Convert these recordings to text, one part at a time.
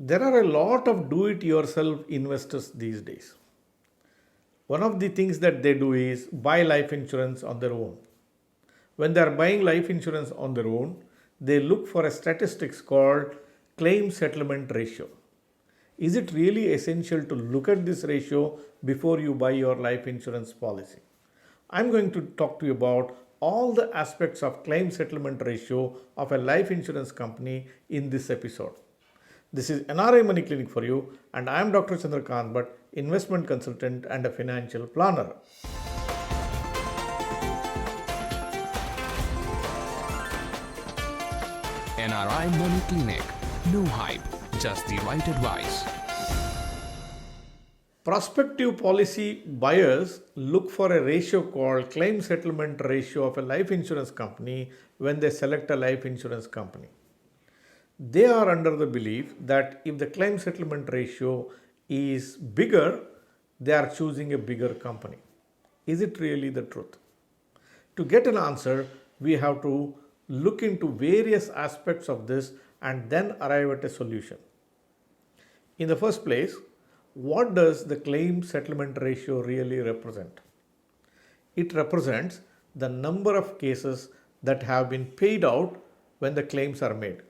There are a lot of do it yourself investors these days. One of the things that they do is buy life insurance on their own. When they are buying life insurance on their own, they look for a statistics called claim settlement ratio. Is it really essential to look at this ratio before you buy your life insurance policy? I'm going to talk to you about all the aspects of claim settlement ratio of a life insurance company in this episode. This is NRI Money Clinic for you, and I am Dr. Chandrakant Bhatt, investment consultant and a financial planner. NRI Money Clinic. No hype, just the right advice. Prospective policy buyers look for a ratio called claim settlement ratio of a life insurance company when they select a life insurance company. They are under the belief that if the claim settlement ratio is bigger, they are choosing a bigger company. Is it really the truth? To get an answer, we have to look into various aspects of this and then arrive at a solution. In the first place, what does the claim settlement ratio really represent? It represents the number of cases that have been paid out when the claims are made.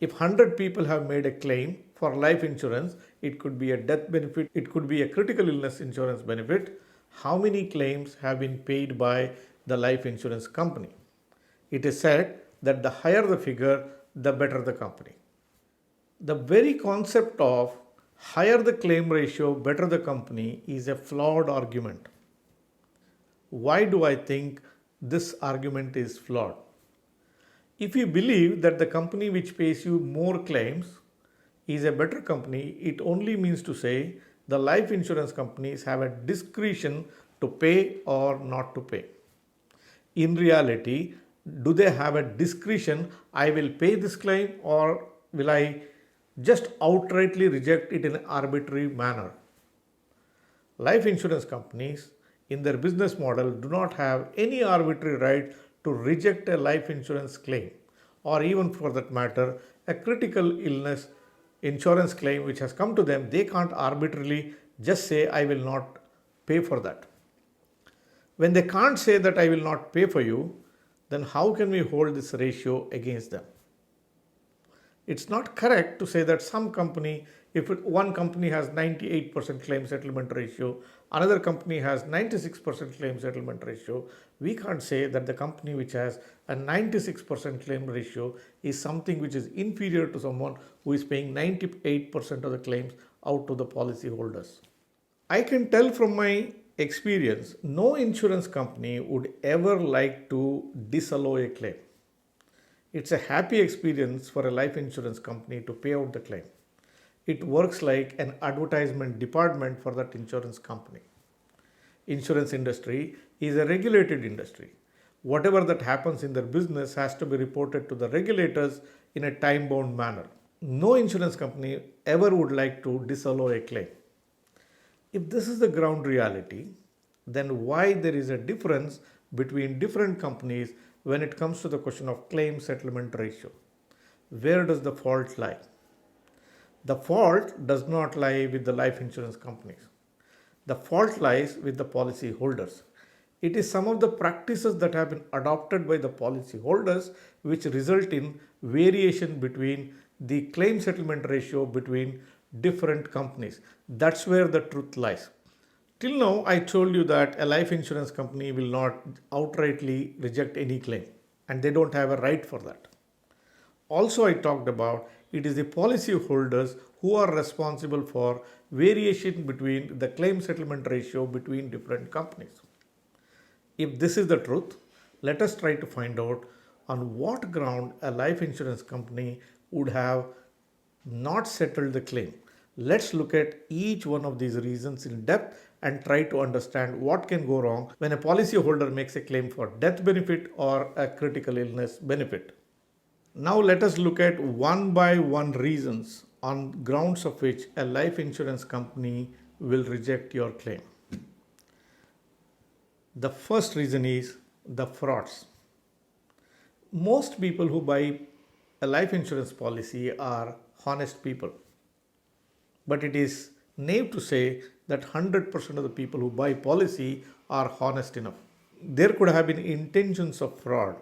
If 100 people have made a claim for life insurance, it could be a death benefit, it could be a critical illness insurance benefit. How many claims have been paid by the life insurance company? It is said that the higher the figure, the better the company. The very concept of higher the claim ratio, better the company is a flawed argument. Why do I think this argument is flawed? If you believe that the company which pays you more claims is a better company, it only means to say the life insurance companies have a discretion to pay or not to pay. In reality, do they have a discretion? I will pay this claim or will I just outrightly reject it in an arbitrary manner? Life insurance companies in their business model do not have any arbitrary right to reject a life insurance claim, or even for that matter, a critical illness insurance claim which has come to them. They can't arbitrarily just say, I will not pay for that. When they can't say that I will not pay for you, then how can we hold this ratio against them? It's not correct to say that some company, one company has 98% claim settlement ratio, another company has 96% claim settlement ratio. We can't say that the company which has a 96% claim ratio is something which is inferior to someone who is paying 98% of the claims out to the policy holders. I can tell from my experience, no insurance company would ever like to disallow a claim. It's a happy experience for a life insurance company to pay out the claim. It works like an advertisement department for that insurance company. Insurance industry is a regulated industry. Whatever that happens in their business has to be reported to the regulators in a time-bound manner. No insurance company ever would like to disallow a claim. If this is the ground reality, then why there is a difference between different companies when it comes to the question of claim settlement ratio? Where does the fault lie? The fault does not lie with the life insurance companies. The fault lies with the policy holders. It is some of the practices that have been adopted by the policy holders which result in variation between the claim settlement ratio between different companies. That's where the truth lies. Till now, I told you that a life insurance company will not outrightly reject any claim, and they don't have a right for that. Also, I talked about it is the policy holders who are responsible for variation between the claim settlement ratio between different companies. If this is the truth, let us try to find out on what ground a life insurance company would have not settled the claim. Let's look at each one of these reasons in depth and try to understand what can go wrong when a policyholder makes a claim for death benefit or a critical illness benefit. Now let us look at one by one reasons on grounds of which a life insurance company will reject your claim. The first reason is the frauds. Most people who buy a life insurance policy are honest people. But it is naive to say that 100% of the people who buy policy are honest enough. There could have been intentions of fraud.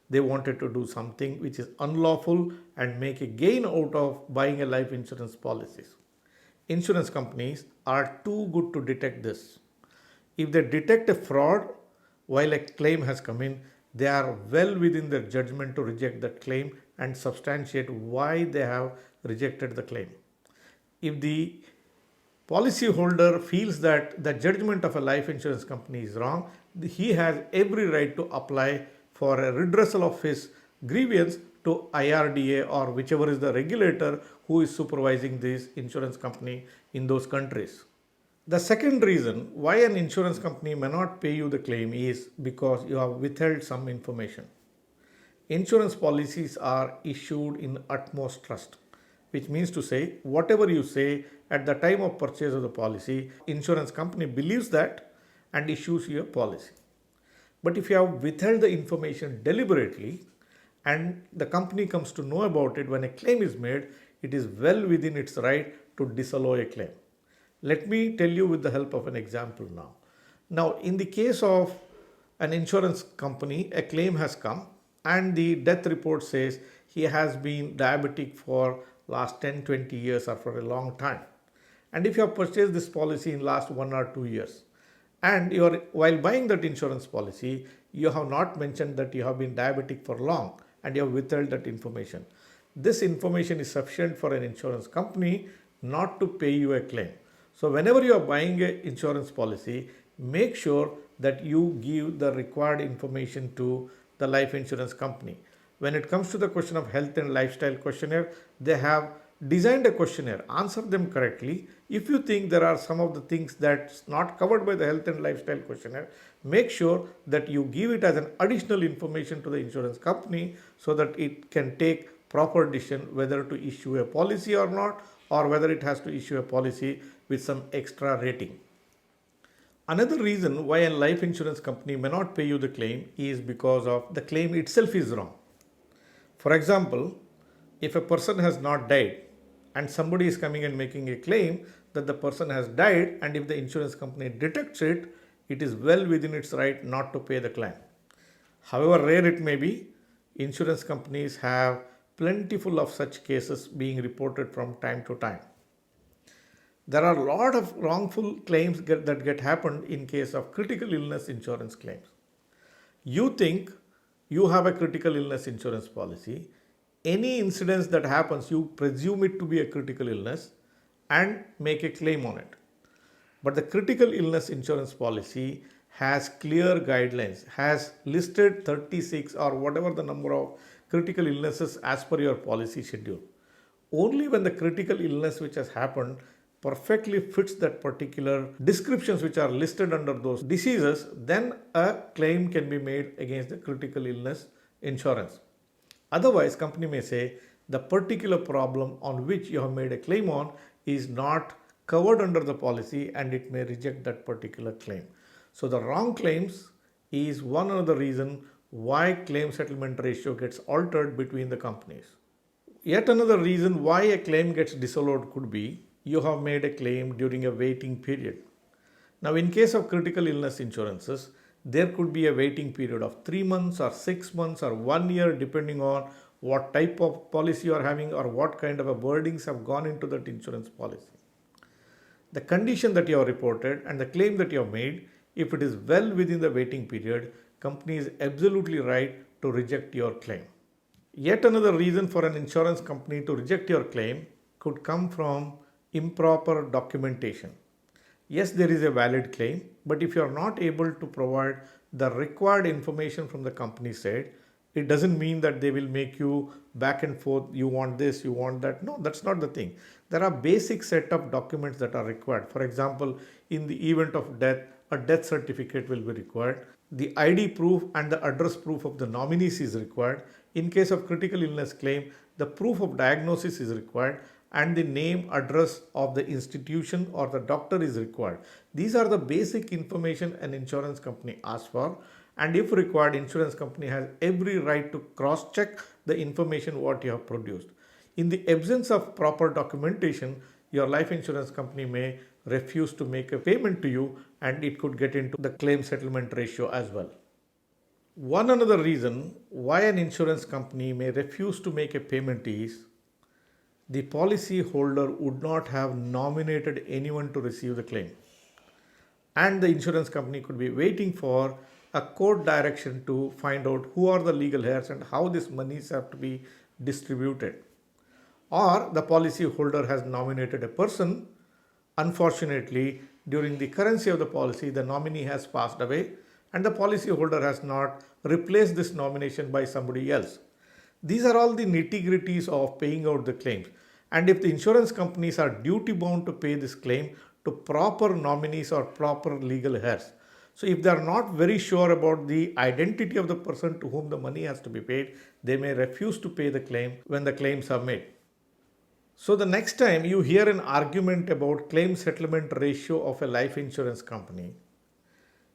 They wanted to do something which is unlawful and make a gain out of buying a life insurance policies. Insurance companies are too good to detect this. If they detect a fraud while a claim has come in, they are well within their judgment to reject that claim and substantiate why they have rejected the claim. If the policyholder feels that the judgment of a life insurance company is wrong, he has every right to apply for a redressal of his grievance to IRDA or whichever is the regulator who is supervising this insurance company in those countries. The second reason why an insurance company may not pay you the claim is because you have withheld some information. Insurance policies are issued in utmost trust, which means to say, whatever you say at the time of purchase of the policy, insurance company believes that and issues you a policy. But if you have withheld the information deliberately and the company comes to know about it when a claim is made, it is well within its right to disallow a claim. Let me tell you with the help of an example now. Now, in the case of an insurance company, a claim has come and the death report says he has been diabetic for last 10-20 years or for a long time. And if you have purchased this policy in last 1 or 2 years, and while buying that insurance policy, you have not mentioned that you have been diabetic for long and you have withheld that information. This information is sufficient for an insurance company not to pay you a claim. So whenever you are buying an insurance policy, make sure that you give the required information to the life insurance company. When it comes to the question of health and lifestyle questionnaire, they have designed a questionnaire. Answer them correctly. If you think there are some of the things that's not covered by the health and lifestyle questionnaire, make sure that you give it as an additional information to the insurance company so that it can take proper decision whether to issue a policy or not, or whether it has to issue a policy with some extra rating. Another reason why a life insurance company may not pay you the claim is because of the claim itself is wrong. For example, if a person has not died and somebody is coming and making a claim that the person has died, and if the insurance company detects it, it is well within its right not to pay the claim. However rare it may be, insurance companies have plentiful of such cases being reported from time to time. There are a lot of wrongful claims that get happened in case of critical illness insurance claims. You think you have a critical illness insurance policy. Any incidents that happens, you presume it to be a critical illness and make a claim on it. But the critical illness insurance policy has clear guidelines, has listed 36 or whatever the number of critical illnesses as per your policy schedule. Only when the critical illness which has happened perfectly fits that particular descriptions which are listed under those diseases, then a claim can be made against the critical illness insurance. Otherwise, company may say the particular problem on which you have made a claim on is not covered under the policy and it may reject that particular claim. So the wrong claims is one of the reason why claim settlement ratio gets altered between the companies. Yet another reason why a claim gets disallowed could be you have made a claim during a waiting period. Now, in case of critical illness insurances, there could be a waiting period of 3 months or 6 months or 1 year depending on what type of policy you are having or what kind of a wordings have gone into that insurance policy. The condition that you have reported and the claim that you have made, if it is well within the waiting period, company is absolutely right to reject your claim. Yet another reason for an insurance company to reject your claim could come from improper documentation. Yes, there is a valid claim, but if you are not able to provide the required information from the company side, it doesn't mean that they will make you back and forth, you want this, you want that. No, that's not the thing. There are basic set of documents that are required. For example, in the event of death, a death certificate will be required. The ID proof and the address proof of the nominees is required. In case of critical illness claim, the proof of diagnosis is required and the name, address of the institution or the doctor is required. These are the basic information an insurance company asks for, and if required, insurance company has every right to cross-check the information what you have produced. In the absence of proper documentation, your life insurance company may refuse to make a payment to you, and it could get into the claim settlement ratio as well. One another reason why an insurance company may refuse to make a payment is the policy holder would not have nominated anyone to receive the claim, and the insurance company could be waiting for a court direction to find out who are the legal heirs and how these monies have to be distributed. Or the policy holder has nominated a person. Unfortunately, during the currency of the policy, the nominee has passed away and the policy holder has not replaced this nomination by somebody else. These are all the nitty-gritties of paying out the claims. And if the insurance companies are duty bound to pay this claim to proper nominees or proper legal heirs. So if they are not very sure about the identity of the person to whom the money has to be paid, they may refuse to pay the claim when the claims are made. So the next time you hear an argument about claim settlement ratio of a life insurance company,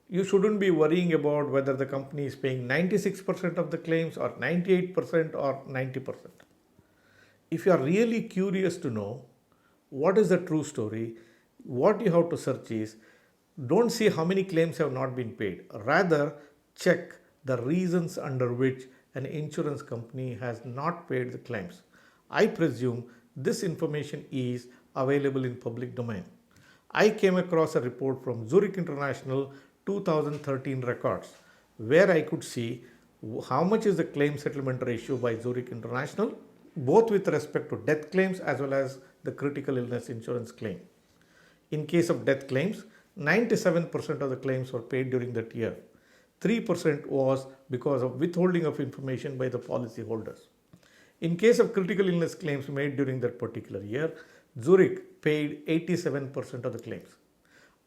you shouldn't be worrying about whether the company is paying 96% of the claims or 98% or 90%. If you are really curious to know what is the true story, what you have to search is, don't see how many claims have not been paid. Rather, check the reasons under which an insurance company has not paid the claims. I presume this information is available in public domain. I came across a report from Zurich International 2013 records where I could see how much is the claim settlement ratio by Zurich International, both with respect to death claims as well as the critical illness insurance claim. In case of death claims, 97% of the claims were paid during that year. 3% was because of withholding of information by the policy holders. In case of critical illness claims made during that particular year, Zurich paid 87% of the claims.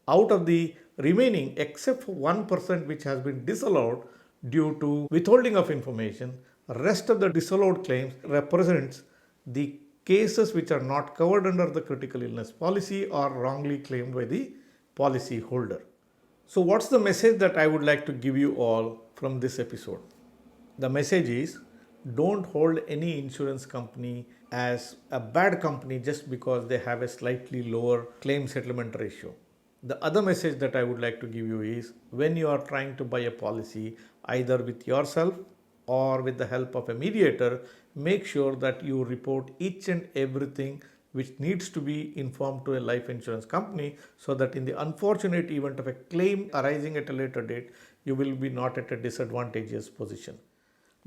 Out of the remaining, except for 1% which has been disallowed due to withholding of information, rest of the disallowed claims represents the cases which are not covered under the critical illness policy or wrongly claimed by the policy holder. So what's the message that I would like to give you all from this episode? The message is, don't hold any insurance company as a bad company just because they have a slightly lower claim settlement ratio. The other message that I would like to give you is, when you are trying to buy a policy, either with yourself or with the help of a mediator, make sure that you report each and everything which needs to be informed to a life insurance company, so that in the unfortunate event of a claim arising at a later date, you will be not at a disadvantageous position.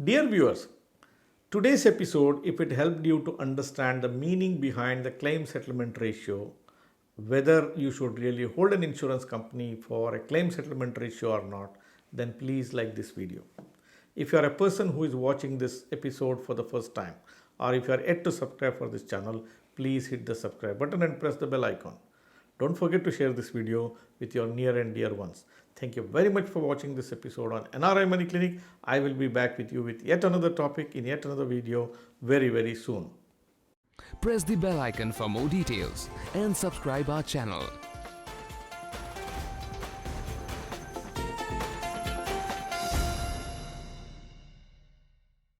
Dear viewers, today's episode, if it helped you to understand the meaning behind the claim settlement ratio, whether you should really hold an insurance company for a claim settlement ratio or not, then please like this video. If you are a person who is watching this episode for the first time, or if you are yet to subscribe for this channel, please hit the subscribe button and press the bell icon. Don't forget to share this video with your near and dear ones. Thank you very much for watching this episode on NRI Money Clinic. I will be back with you with yet another topic in yet another video very, very soon. Press the bell icon for more details and subscribe our channel.